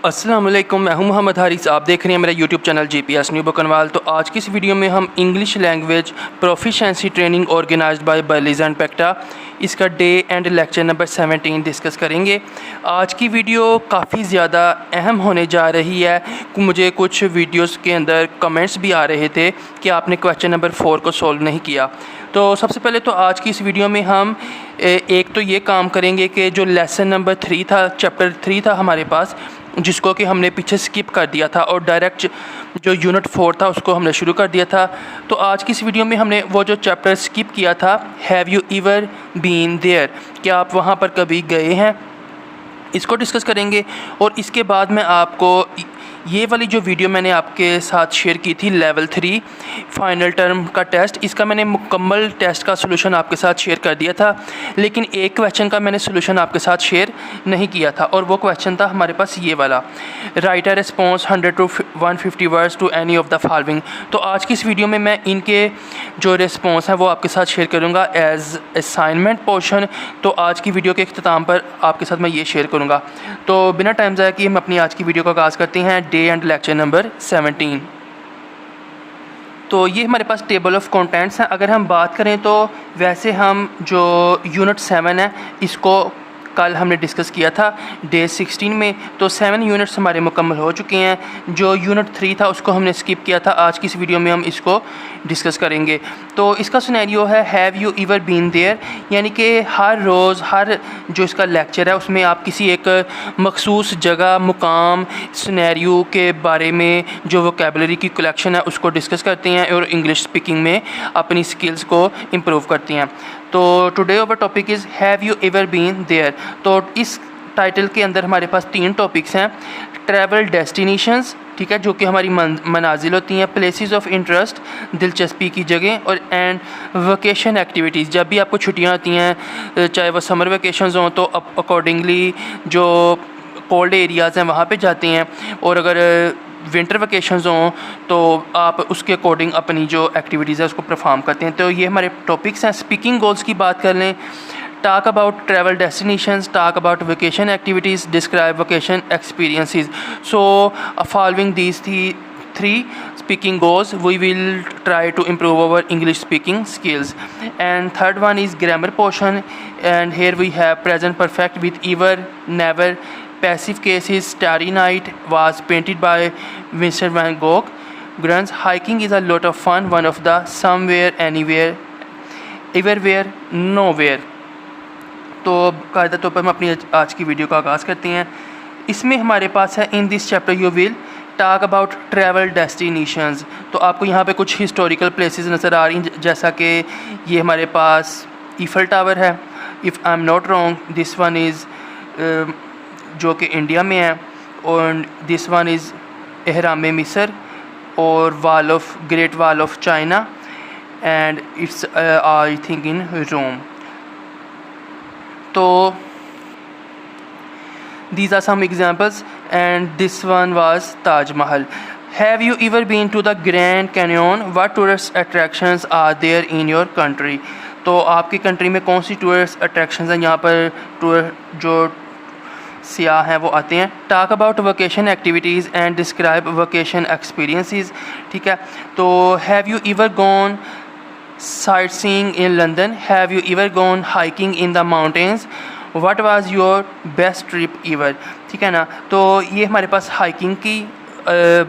अस्सलाम वालेकुम, मैं हूं मोहम्मद हारिस। आप देख रहे हैं मेरा YouTube channel GPS new Bakanwal. तो आज की इस वीडियो में हम English language proficiency training organised by Berlitz and PECTA इसका day and lecture number 17 discuss करेंगे। आज की वीडियो काफ़ी ज़्यादा अहम होने जा रही है। मुझे कुछ वीडियोस के अंदर कमेंट्स भी आ रहे थे कि आपने क्वेश्चन नंबर 4 को सॉल्व नहीं किया। तो सबसे पहले तो आज की इस वीडियो में हम एक तो ये काम करेंगे कि जो लेसन नंबर 3 था, चैप्टर 3 था हमारे पास, जिसको कि हमने पीछे स्किप कर दिया था और डायरेक्ट जो यूनिट 4 था उसको हमने शुरू कर दिया था। तो आज की इस वीडियो में हमने वो जो चैप्टर स्किप किया था, have you ever been there, क्या आप वहाँ पर कभी गए हैं, इसको डिस्कस करेंगे। और इसके बाद मैं आपको ये वाली जो वीडियो मैंने आपके साथ शेयर की थी लेवल 3 फाइनल टर्म का टेस्ट, इसका मैंने मुकम्मल टेस्ट का सलूशन आपके साथ शेयर कर दिया था, लेकिन एक क्वेश्चन का मैंने सलूशन आपके साथ शेयर नहीं किया था और वो क्वेश्चन था हमारे पास ये वाला, write a response 100 to 150 words to any of the following. तो आज की इस वीडियो में मैं इनके जो रिस्पॉन्स हैं वो आपके साथ शेयर करूँगा एज असाइनमेंट पोर्शन। तो आज की वीडियो के अख्ताम पर आपके साथ मैं ये शेयर करूँगा। तो बिना टाइम ज़ाया किए हम अपनी आज की वीडियो का आगाज़ करते हैं, डे एंड लेक्चर नंबर 17। तो ये हमारे पास टेबल ऑफ कंटेंट्स हैं। अगर हम बात करें तो वैसे हम जो यूनिट 7 है इसको कल हमने डिस्कस किया था डे 16 में, तो 7 यूनिट्स हमारे मुकम्मल हो चुके हैं। जो यूनिट 3 था उसको हमने स्किप किया था। आज की इस वीडियो में हम इसको डिस्कस करेंगे। तो इसका सिनेरियो है have you ever been there, यानी कि हर रोज़ हर जो इसका लेक्चर है उसमें आप किसी एक मखसूस जगह, मुकाम, सिनेरियो के बारे में जो वोकैबुलरी की कलेक्शन है उसको डिस्कस करते हैं और इंग्लिश स्पीकिंग में अपनी स्किल्स को इम्प्रूव करते हैं। तो today our topic is have you ever been there. तो इस टाइटल के अंदर हमारे पास 3 टॉपिक्स हैं, ट्रैवल डेस्टिनेशंस, ठीक है, जो कि हमारी मनाजिल होती हैं, प्लेसेस ऑफ इंटरेस्ट, दिलचस्पी की जगह, और एंड वोकेशन एक्टिविटीज़। जब भी आपको छुट्टियां होती हैं, चाहे वो समर वेकेशंस हों, तो अकॉर्डिंगली जो कोल्ड एरियाज़ हैं वहाँ पे जाते हैं, और अगर विंटर वेकेशंस हों तो आप उसके अकॉर्डिंग अपनी जो एक्टिविटीज़ है उसको परफॉर्म करते हैं। तो ये हमारे टॉपिक्स हैं। स्पीकिंग गोल्स की बात कर लें, talk about travel destinations, talk about vacation activities, describe vacation experiences. So following these three speaking goals, we will try to improve our English speaking skills. And third one is grammar portion, and here we have present perfect with ever, never. Passive case is Starry Night was painted by Vincent van Gogh. Grunts, hiking is a lot of fun, one of the somewhere, anywhere, everywhere, nowhere. तो कायदा तौर पर हम अपनी आज की video का आगाज़ करते हैं। इसमें हमारे पास है in this chapter you will talk about travel destinations. तो आपको यहाँ पे कुछ हिस्टोरिकल प्लेसेस नज़र आ रही हैं, जैसा कि ये हमारे पास ईफल टावर है, if I am not wrong, this one is जो कि इंडिया में है, और दिस वन इज़ एहराम मिस्र, और Great Wall of China, and it's I think in Rome. तो these are some examples, and this one was Taj Mahal. Have you ever been to the Grand Canyon? What tourist attractions are there in your country? तो आपकी country में कौन सी tourist attractions हैं, यहाँ पर tour जो सियाह हैं वो आते हैं। Talk about vacation activities and describe vacation experiences, ठीक है। तो have you ever gone sightseeing in London? Have you ever gone hiking in the mountains? What was your best trip ever? ठीक है ना। तो ये हमारे पास हाइकिंग की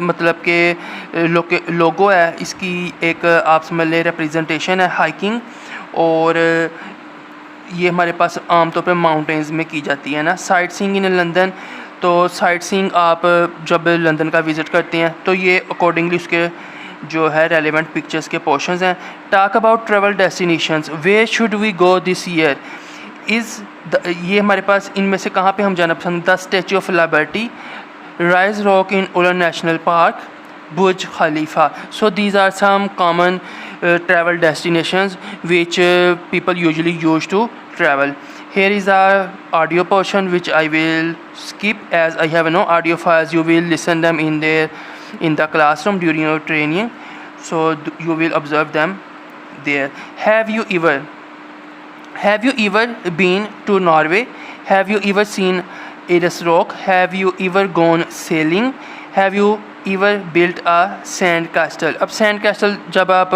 मतलब के लोगो है, इसकी एक आप समझ लें रिप्रेजेंटेशन है हाइकिंग, और ये हमारे पास आमतौर पर माउंटेन्स में की जाती है ना। साइट सीइंग इन लंदन, तो साइट सीइंग आप जब लंदन का विज़िट करते हैं तो ये अकॉर्डिंगली उसके जो है रेलिवेंट पिक्चर्स के पोर्शंस हैं। Talk about travel destinations, where should we go this year is, ये हमारे पास इनमें से कहाँ पे हम जाना पसंद, the Statue of Liberty, rise rock in Uluru National Park, Burj Khalifa. So these are some common travel destinations which people usually use to travel. Here is our audio portion which I will skip as I have no audio files. You will listen them in the classroom during your training, so you will observe them there. Have you ever been to Norway? Have you ever seen Ayers Rock. Have you ever gone sailing? Have you ever built a sand castle? अब sand castle जब आप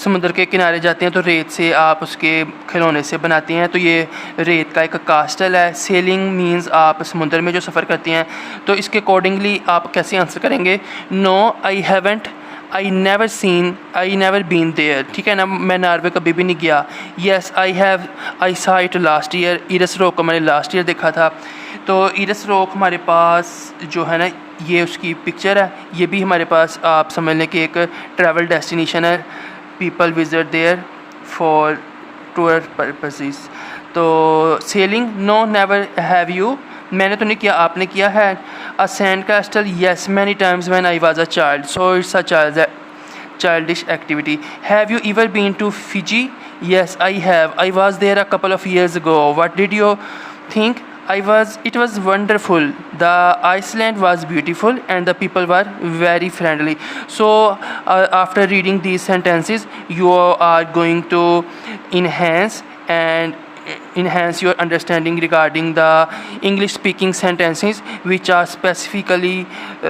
समुद्र के किनारे जाते हैं तो रेत से आप उसके खिलौने से बनाते हैं, तो ये रेत का एक कास्टल है. सेलिंग मीन्स आप समुद्र में जो सफ़र करते हैं. तो इसके अकॉर्डिंगली आप कैसे आंसर करेंगे? No I haven't, I never seen, I never been there. ठीक है ना, मैं नॉर्वे कभी भी नहीं गया. येस आई हैव, आई सा इट लास्ट ईयर. ईरस रॉक को मैंने लास्ट ईयर देखा था. तो ईरस रॉक हमारे पास जो है ना, ये उसकी पिक्चर है. ये भी हमारे पास आप समझ लें कि एक ट्रैवल डेस्टिनेशन है. People visit there for tour purposes. तो sailing, no never. Have you, मैंने तो नहीं किया, आपने किया है. A sand castle, yes many times when I was a child. So it's a childish activity. Have you ever been to Fiji? Yes, I have. I was there a couple of years ago. What did you think? It was wonderful. The Iceland was beautiful and the people were very friendly. So after reading these sentences, you are going to enhance your understanding regarding the English speaking sentences which are specifically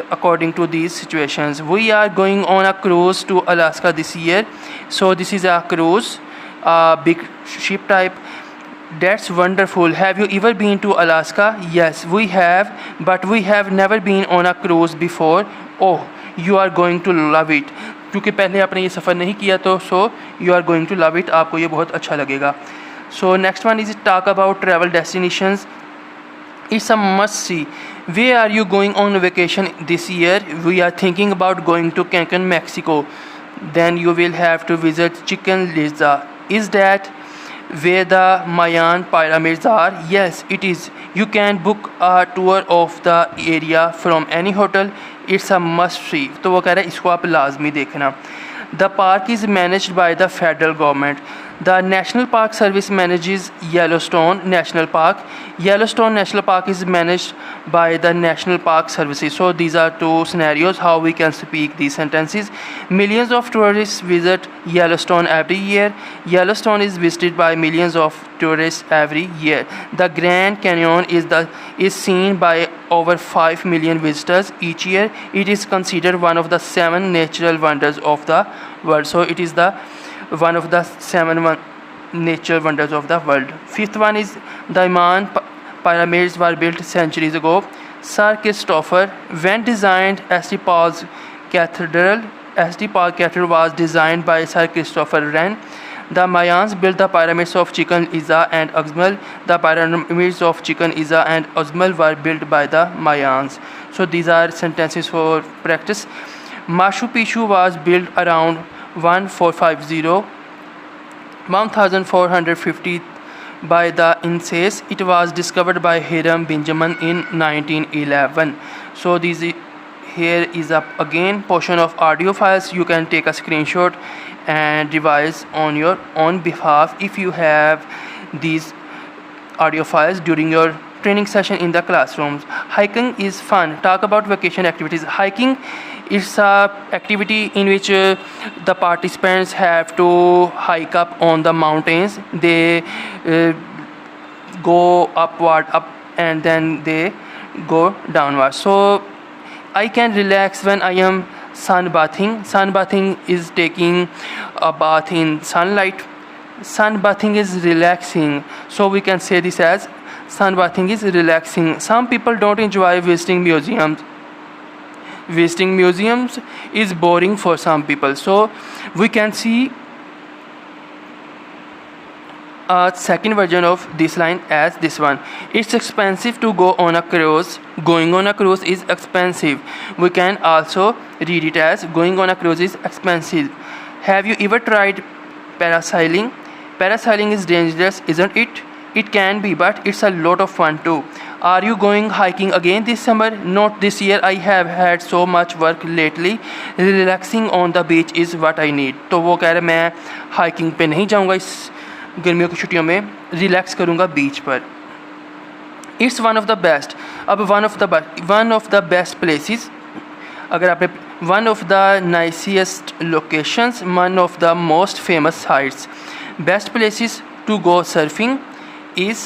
according to these situations. We are going on a cruise to Alaska this year. So this is a cruise, a big ship type. That's wonderful. Have you ever been to Alaska? Yes, we have, but we have never been on a cruise before. Oh, you are going to love it. क्योंकि पहले आपने ये सफ़र नहीं किया तो you are going to love it. आपको ये बहुत अच्छा लगेगा. So next one is talk about travel destinations. It's a must see. Where are you going on vacation this year? We are thinking about going to Cancun, Mexico. Then you will have to visit Chichen Itza. Is that where the Mayan pyramids are? Yes, it is. You can book a tour of the area from any hotel. It's a must see. तो वो कह रहा है इसको आप लाजमी देखना. The park is managed by the federal government. The National Park Service manages Yellowstone National Park. Yellowstone National Park is managed by the National Park Services. So these are two scenarios how we can speak these sentences. Millions of tourists visit Yellowstone every year. Yellowstone is visited by millions of tourists every year. The Grand Canyon is seen by over 5 million visitors each year. It is considered one of the 7 natural wonders of the world. So it is one of the 7 nature wonders of the world. Fifth one is the Mayan pyramids were built centuries ago. Sir Christopher, when designed St. Paul's Cathedral, St. Paul Cathedral was designed by Sir Christopher Wren. The Mayans built the pyramids of Chichen Itza and Uxmal. The pyramids of Chichen Itza and Uxmal were built by the Mayans. So these are sentences for practice. Machu Picchu was built around 1450 by the Incas. It was discovered by Hiram Benjamin in 1911. So here is again portion of audio files. You can take a screenshot and revise on your own behalf if you have these audio files during your training session in the classrooms. Hiking is fun. Talk about vacation activities. Hiking is a activity in which the participants have to hike up on the mountains. They go up and then they go downward. So I can relax when I am sunbathing. Sunbathing is taking a bath in sunlight. Sunbathing is relaxing. So we can say this as sunbathing is relaxing. Some people don't enjoy visiting museums. Visiting museums is boring for some people. So we can see a second version of this line as this one. It's expensive to go on a cruise. Going on a cruise is expensive. We can also read it as going on a cruise is expensive. Have you ever tried parasailing? Parasailing is dangerous, isn't it? It can be, but it's a lot of fun too. Are you going hiking again this summer? Not this year. I have had so much work lately. Relaxing on the beach is what I need. तो वो कह रहे मैं hiking पे नहीं जाऊँगा इस गर्मियों की छुट्टियों में, रिलैक्स करूँगा बीच पर. It's one of the best. अब one of the best places, अगर आपने one of the nicest locations, one of the most famous sites. Best places to go surfing is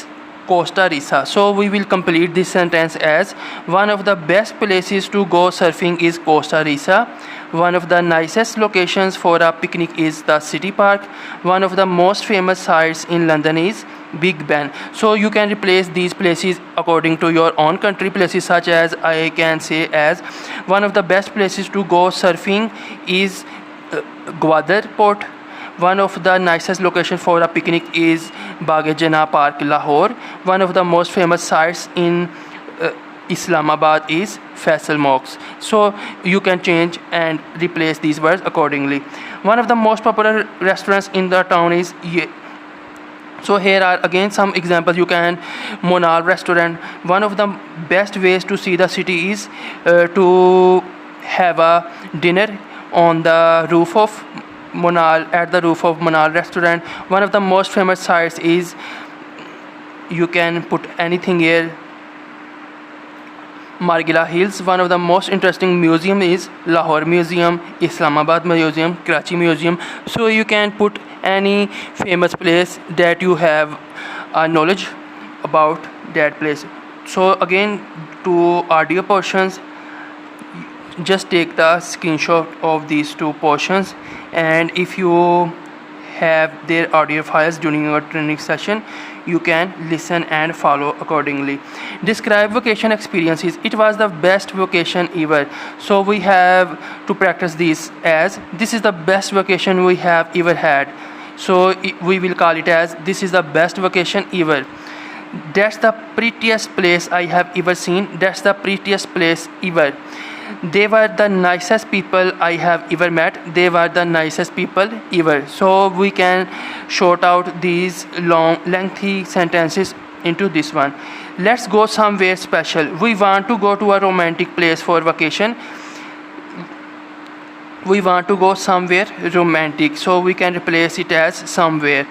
Costa Rica. So we will complete this sentence as one of the best places to go surfing is Costa Rica. One of the nicest locations for a picnic is the city park. One of the most famous sites in London is Big Ben. So you can replace these places according to your own country. Places such as I can say as one of the best places to go surfing is Gwadar Port. One of the nicest locations for a picnic is Bagh-e-Jannah Park, Lahore. One of the most famous sites in Islamabad is Faisal Mosque. So you can change and replace these words accordingly. One of the most popular restaurants in the town is so here are again some examples. You can Monal restaurant. One of the best ways to see the city is to have a dinner on the roof of Monal, at the roof of Monal restaurant. One of the most famous sites is, you can put anything here, Margila Hills. One of the most interesting museum is Lahore Museum, Islamabad Museum, Karachi Museum. So you can put any famous place that you have knowledge about that place. So again, to audio portions, just take the screenshot of these two portions, and if you have their audio files during your training session, you can listen and follow accordingly. Describe vacation experiences. It was the best vacation ever. So we have to practice this as this is the best vacation we have ever had. So we will call it as this is the best vacation ever. That's the prettiest place I have ever seen. That's the prettiest place ever. They were the nicest people I have ever met. They were the nicest people ever. So we can short out these long lengthy sentences into this one. Let's go somewhere special. We want to go to a romantic place for vacation. We want to go somewhere romantic. So we can replace it as somewhere.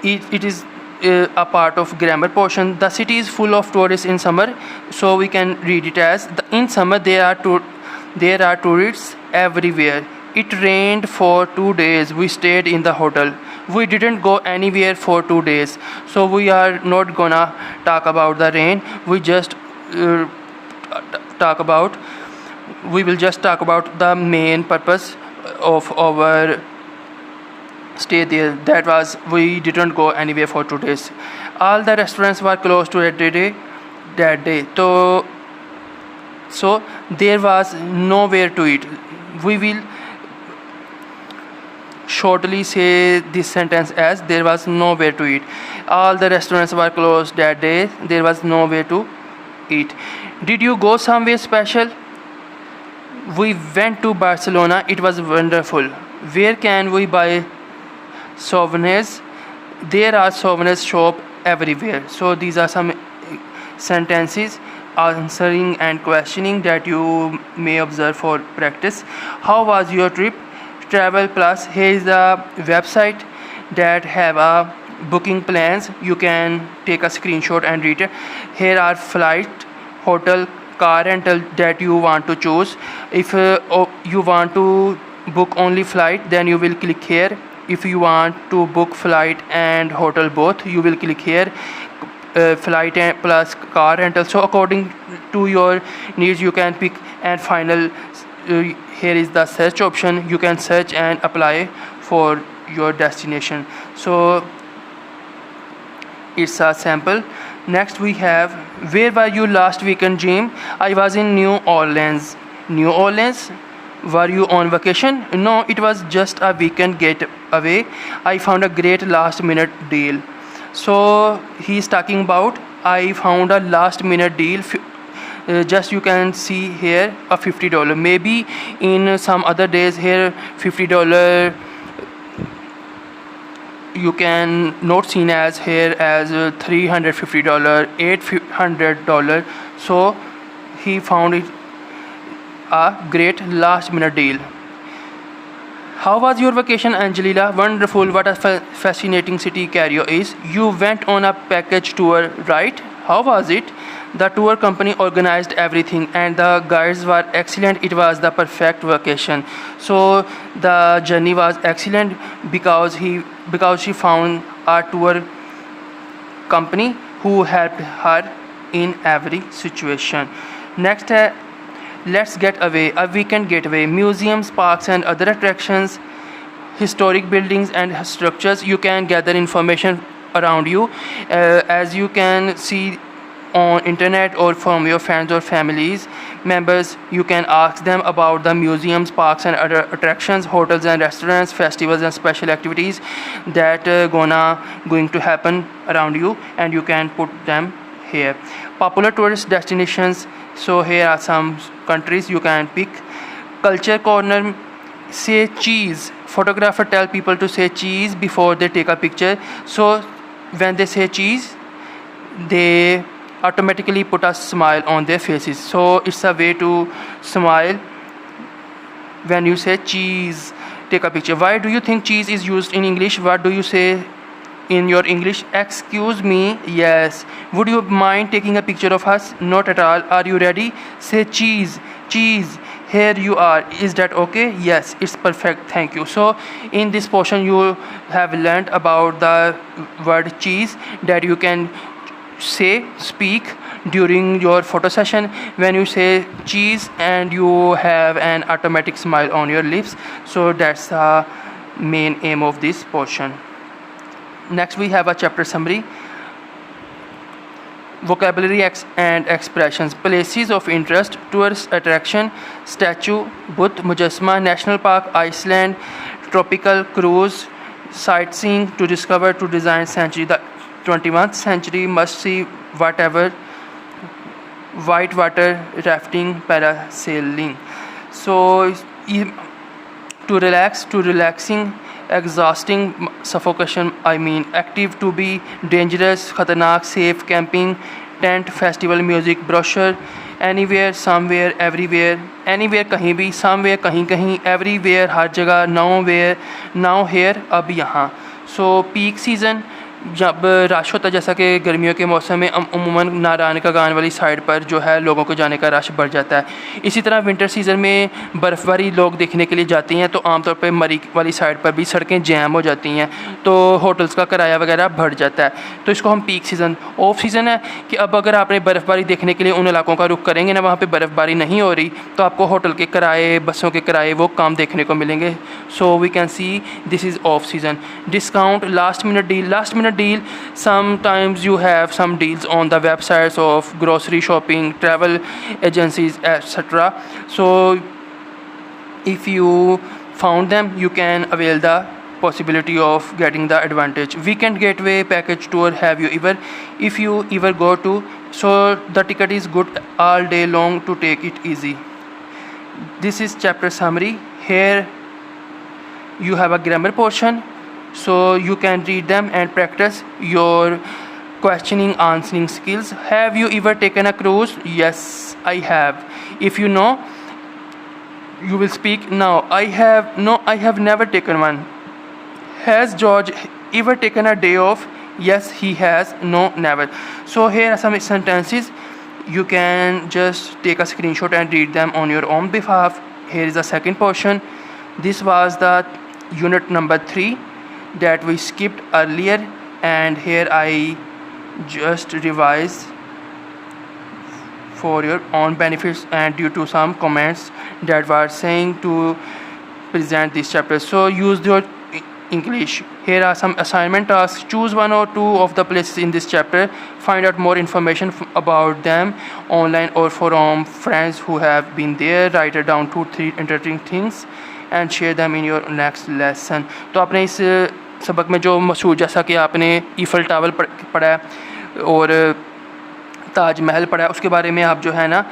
It is a part of grammar portion. The city is full of tourists in summer, so we can read it as in summer there are tourists everywhere. It rained for 2 days. We stayed in the hotel. We didn't go anywhere for 2 days. So we are not gonna talk about the rain. We will just talk about the main purpose of our stay there. That was we didn't go anywhere for 2 days. All the restaurants were closed to that day. So there was nowhere to eat. We will shortly say this sentence as there was nowhere to eat. All the restaurants were closed that day. There was nowhere to eat. Did you go somewhere special? We went to Barcelona. It was wonderful. Where can we buy souvenirs? There are souvenirs shop everywhere. So these are some sentences answering and questioning that you may observe for practice. How was your trip? Travel Plus. Here is a website that have a booking plans. You can take a screenshot and read it. Here are flight, hotel, car rental that you want to choose. If you want to book only flight, then you will click here. If you want to book flight and hotel both, you will click here. Flight and plus car rental. So according to your needs, you can pick. And final, here is the search option. You can search and apply for your destination. So it's a sample. Next we have, where were you last weekend, Jim? I was in New Orleans. New Orleans? Were you on vacation? No, it was just a weekend getaway. I found a great last minute deal. So he's talking about I found a last minute deal. Just you can see here a $50. Maybe in some other days here $50 you can not seen as here as $350, $800. So he found it a great last minute deal. How was your vacation, Angelina? Wonderful. What a fascinating city Cairo is. You went on a package tour, right? How was it? The tour company organized everything and the guides were excellent. It was the perfect vacation. So the journey was excellent because she found a tour company who helped her in every situation. Next है let's get away, a weekend getaway. Museums, parks and other attractions, historic buildings and structures. You can gather information around you, as you can see on internet or from your friends or families members. You can ask them about the museums, parks and other attractions, hotels and restaurants, festivals and special activities that going to happen around you, and you can put them here. Popular tourist destinations, so here are some countries you can pick. Culture corner, say cheese. Photographer tell people to say cheese before they take a picture, so when they say cheese they automatically put a smile on their faces, so it's a way to smile when you say cheese, take a picture. Why do you think cheese is used in English? What do you say in your English? Excuse me, yes. Would you mind taking a picture of us? Not at all. Are you ready? Say cheese, cheese. Here you are. Is that okay? Yes, it's perfect, thank you. So in this portion you have learned about the word cheese that you can speak during your photo session. When you say cheese and you have an automatic smile on your lips, so that's the main aim of this portion. Next we have a chapter summary. Vocabulary and expressions. Places of interest, tourist attraction, statue, Buddha Mujassama, national park, Iceland, tropical cruise, sightseeing, to discover, to design, century. The 21st century must see whatever, whitewater rafting, parasailing. So to relax, to relaxing, exhausting, suffocation, active, to be dangerous, khatarnak, safe, camping, tent, festival, music, brochure, anywhere, somewhere, everywhere, anywhere कहीं भी, somewhere कहीं कहीं, everywhere हर जगह, nowhere, now here, अब यहाँ. So peak season जब rush होता है, जैसा कि गर्मियों के मौसम में अमूमन नारायण का गान वाली साइड पर जो है लोगों को जाने का रश बढ़ जाता है. इसी तरह विंटर सीज़न में बर्फ़बारी लोग देखने के लिए जाती हैं, तो आमतौर पर मरी वाली साइड पर भी सड़कें जैम हो जाती हैं, तो होटल्स का किराया वगैरह बढ़ जाता है. तो इसको हम पीक सीज़न. ऑफ सीज़न है कि अब अगर आपने बर्फ़बारी देखने के लिए उन इलाकों का रुख करेंगे ना, वहाँ पर बर्फ़बारी नहीं हो रही, तो आपको होटल के किराए, बसों के किराए वो कम देखने को मिलेंगे. So we can see this is off season. Discount, last minute deal. Sometimes you have some deals on the websites of grocery shopping, travel agencies, etc. So if you found them, you can avail the possibility of getting the advantage. Weekend getaway, package tour. Have you ever, if you ever go to, so the ticket is good all day long to take it easy. This is chapter summary. Here you have a grammar portion, so you can read them and practice your questioning, answering skills. Have you ever taken a cruise? Yes, I have. If you know, you will speak now. I have never taken one. Has George ever taken a day off? Yes, he has. No, never. So here are some sentences. You can just take a screenshot and read them on your own behalf. Here is the second portion. This was the unit number 3 that we skipped earlier, and here I just revised for your own benefits and due to some comments that were saying to present this chapter. So use your English. Here are some assignment tasks. Choose one or two of the places in this chapter. Find out more information about them online or from friends who have been there. Write down 2-3 interesting things and share them in your next lesson. तो आपने इस सबक में जो मशहूर, जैसा कि आपने ईफल टावर पढ़ा है और ताज महल पढ़ा है, उसके बारे में आप जो है ना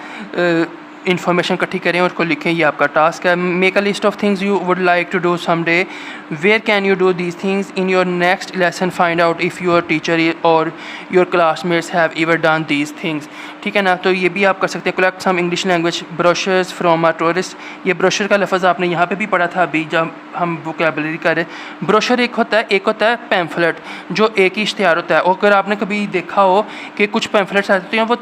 इन्फॉर्मेशन इकट्ठी करें और उसको लिखें. ये आपका टास्क है. Make a list of things you would like to do someday. Where can you do these things in your next lesson. Find out if your teacher और your classmates have ever done these things. ठीक है ना. तो ये भी आप कर सकते हैं. Collect some English language brochures from a tourist. ये ब्रोशर का लफ्ज़ आपने यहाँ पे भी पढ़ा था अभी जब हम वोकैबुलरी कर रहे. ब्रोशर एक होता है पैम्फलेट, जो एक ही इश्तिहार होता है. और अगर आपने कभी देखा हो कि कुछ पैम्फलेट्स आते हैं वो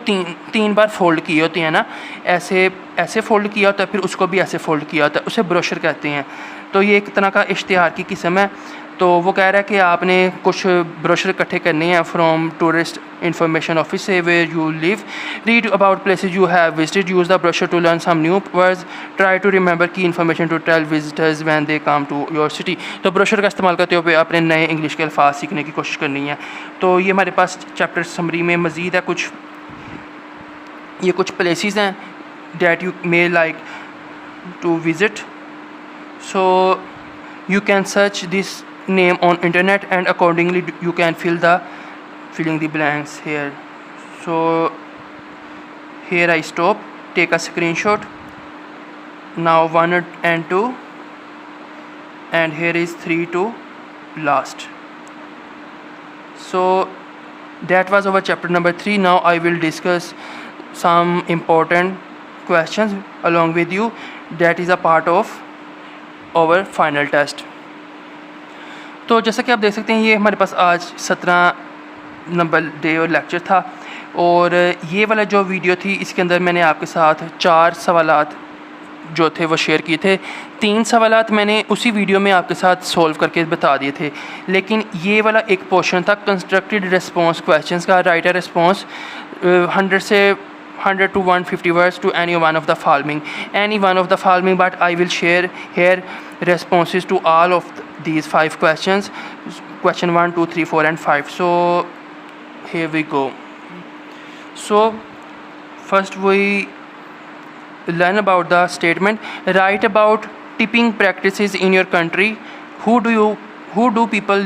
तीन बार फोल्ड किए होते हैं ना, ऐसे फ़ोल्ड किया होता है, फिर उसको भी ऐसे फ़ोल्ड किया होता है, उसे ब्रोशर कहते हैं. तो ये एक तरह का इश्तिहार की किस्म है. तो वो कह रहा है कि आपने कुछ ब्रोशर इकट्ठे करने हैं फ्रॉम टूरिस्ट इंफॉर्मेशन ऑफिस से where you live, read about places you have visited, use the brochure to learn some new words, try to remember key information to tell visitors when they come to your city. तो brochure का इस्तेमाल करते हुए अपने नए English के अल्फाज सीखने की कोशिश करनी है। तो ये हमारे पास चैप्टर समरी में मज़ीद है कुछ, ये कुछ प्लेसेस हैं that you may like to visit, so you can search this name on internet and accordingly you can filling the blanks here. So here I stop, take a screenshot. Now 1 and 2, and here is 3 to last. So that was our chapter number 3. Now I will discuss some important questions along with you, that is a part of our final test. तो जैसा कि आप देख सकते हैं ये हमारे पास आज 17 नंबर डे और लेक्चर था, और ये वाला जो वीडियो थी इसके अंदर मैंने आपके साथ 4 सवालात जो थे वो शेयर किए थे। 3 सवालात मैंने उसी वीडियो में आपके साथ सॉल्व करके बता दिए थे, लेकिन ये वाला एक पोर्शन था कंस्ट्रक्टेड रिस्पॉन्स क्वेश्चंस का, right a response 100 to 150 words to any one of the following, but I will share here responses to all of these 5 questions, question 1 2 3 4 and 5. So here we go. So first we learn about the statement, write about tipping practices in your country. Who do people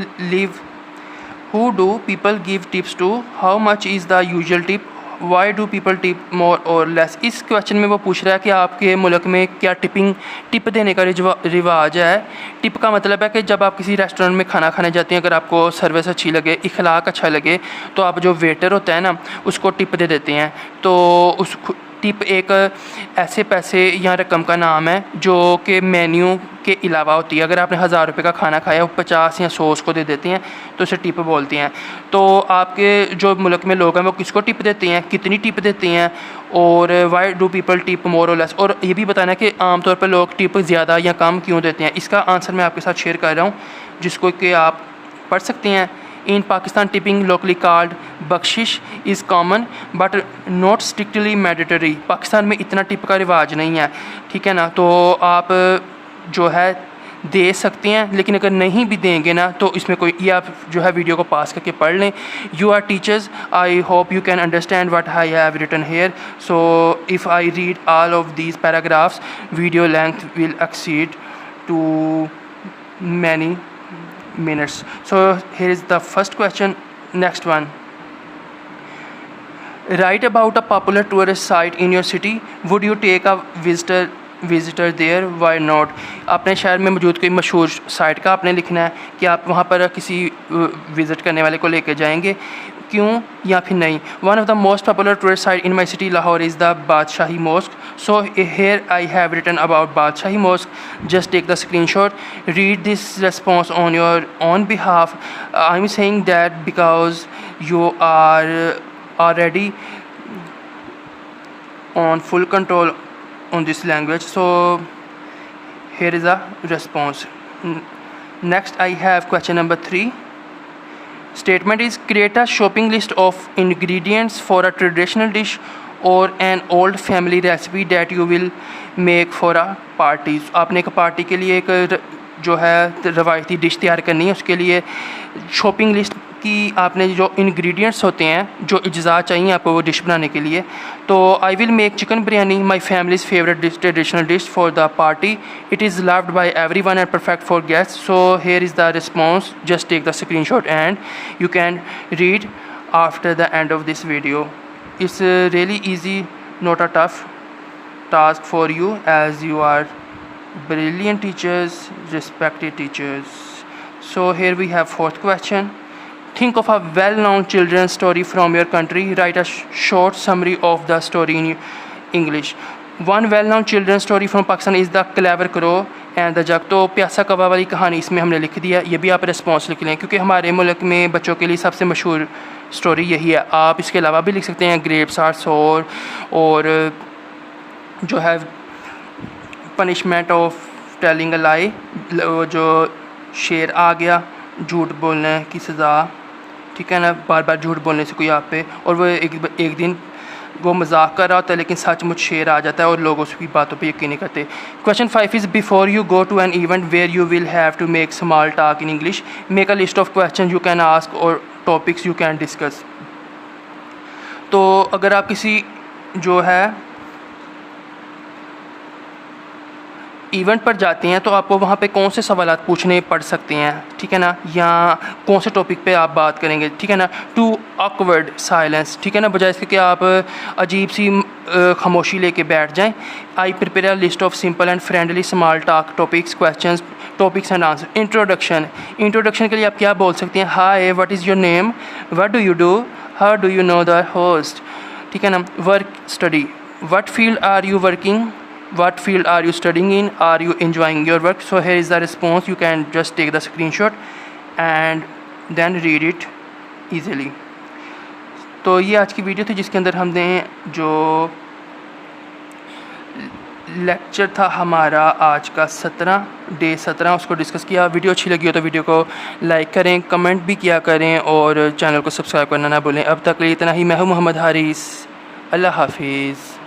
give tips to? How much is the usual tip? Why do people tip more or less? इस question में वो पूछ रहा है कि आपके मुल्क में क्या टिप देने का रिवाज है। टिप का मतलब है कि जब आप किसी रेस्टोरेंट में खाना खाने जाते हैं, अगर आपको सर्विस अच्छी लगे, इखलाक अच्छा लगे, तो आप जो वेटर होता है ना उसको टिप दे देते हैं। तो उस टिप एक ऐसे पैसे या रकम का नाम है जो कि मेन्यू के अलावा होती है। अगर आपने 1000 रुपये का खाना खाया, वो 50 या 100 उसको दे देते हैं, तो उसे टिप बोलते हैं। तो आपके जो मुल्क में लोग हैं वो किसको टिप देते हैं, कितनी टिप देते हैं, और वाई डू पीपल टिप मोर और लेस, और ये भी बताना कि आमतौर पर लोग टिप ज़्यादा या कम क्यों देते हैं। इसका आंसर मैं आपके साथ शेयर कर रहा हूँ, जिसको कि आप पढ़ सकते हैं। In Pakistan, tipping, locally called बख्शिश, is common but not strictly mandatory. Pakistan में इतना टिप का रिवाज नहीं है, ठीक है ना। तो आप जो है दे सकते हैं, लेकिन अगर नहीं भी देंगे ना तो इसमें कोई, ये आप जो है वीडियो को पास करके पढ़ लें। You are teachers, I hope you can understand what I have written here. So if I read all of these paragraphs, video length will exceed to many minutes. So here is the first question. Next one, write about a popular tourist site in your city. Would you take a visitor there? Why not? अपने शहर में मौजूद कोई मशहूर site का आपने लिखना है कि आप वहाँ पर किसी विज़िट करने वाले को लेकर जाएंगे, क्यों या फिर नहीं। One of the most popular tourist site in my city Lahore is the Badshaahi Mosque. So here I have written about Badshaahi Mosque. Just take the screenshot, read this response on your own behalf. I'm saying that because you are already on full control on this language. So here is a response. Next I have question number 3. Statement is, create a shopping list of ingredients for a traditional dish or an old family recipe that you will make for a party. आपने एक party के लिए एक जो है रवायती dish तैयार करनी है, उसके लिए शॉपिंग लिस्ट की आपने जो इंग्रेडिएंट्स होते हैं, जो अज्जा चाहिए आपको वो डिश बनाने के लिए। तो I will make chicken biryani, my family's favourite dish, traditional dish for the party. It is loved by everyone and perfect for guest. So here is the response. Just take the screenshot and you can read after the end of this video. It's really easy, not a tough task for you, as you are brilliant teachers, respected teachers. So here we have 4th question. Think of a well-known children's story from your country. Write a short summary of the story in English. One well-known children's story from Pakistan is The Clever Crow and the Jug. तो प्यासा कौवा वाली कहानी इसमें हमने लिख दिया। ये भी आप रिस्पॉन्स लिख लें, क्योंकि हमारे मुल्क में बच्चों के लिए सबसे मशहूर स्टोरी यही है। आप इसके अलावा भी लिख सकते हैं ग्रेप्स आर सोर, और जो है पनिशमेंट ऑफ टेलिंग अ लाई, जो शेर आ गया झूठ बोलने की सज़ा, ठीक है ना, बार बार झूठ बोलने से कोई आप पे, और वो एक दिन वो मजाक कर रहा होता है लेकिन सचमुच शेर आ जाता है और लोग उसकी बातों पे यकीन नहीं करते। Question 5 is before you go to an event where you will have to make small talk in English, make a list of question you can ask और टॉपिक्स यू कैन डिस्कस। तो अगर आप किसी जो है इवेंट पर जाते हैं तो आपको वहाँ पे कौन से सवालात पूछने पड़ सकते हैं, ठीक है ना, या कौन से टॉपिक पे आप बात करेंगे, ठीक है ना। टू ऑकवर्ड साइलेंस, ठीक है ना, बजाय इसके कि आप अजीब सी खामोशी लेके बैठ जाएं। I prepare a list of simple and friendly small talk topics questions topics and answer. Introduction के लिए आप क्या बोल सकते हैं, hi what is your name, what do you do, how do you know the host, ठीक है ना। Work study, what field are you working, what field are you studying in, are you enjoying your work। so here is the response, you can just take the screenshot and then read it easily। तो ये आज की video थी जिसके अंदर हमने जो lecture था हमारा आज का 17 उसको डिस्कस किया। वीडियो अच्छी लगी हो तो वीडियो को लाइक करें, कमेंट भी किया करें और चैनल को सब्सक्राइब करना ना भूलें। अब तक के लिए इतना ही। मैं हूँ मोहम्मद हारिस, अल्लाह हाफिज़।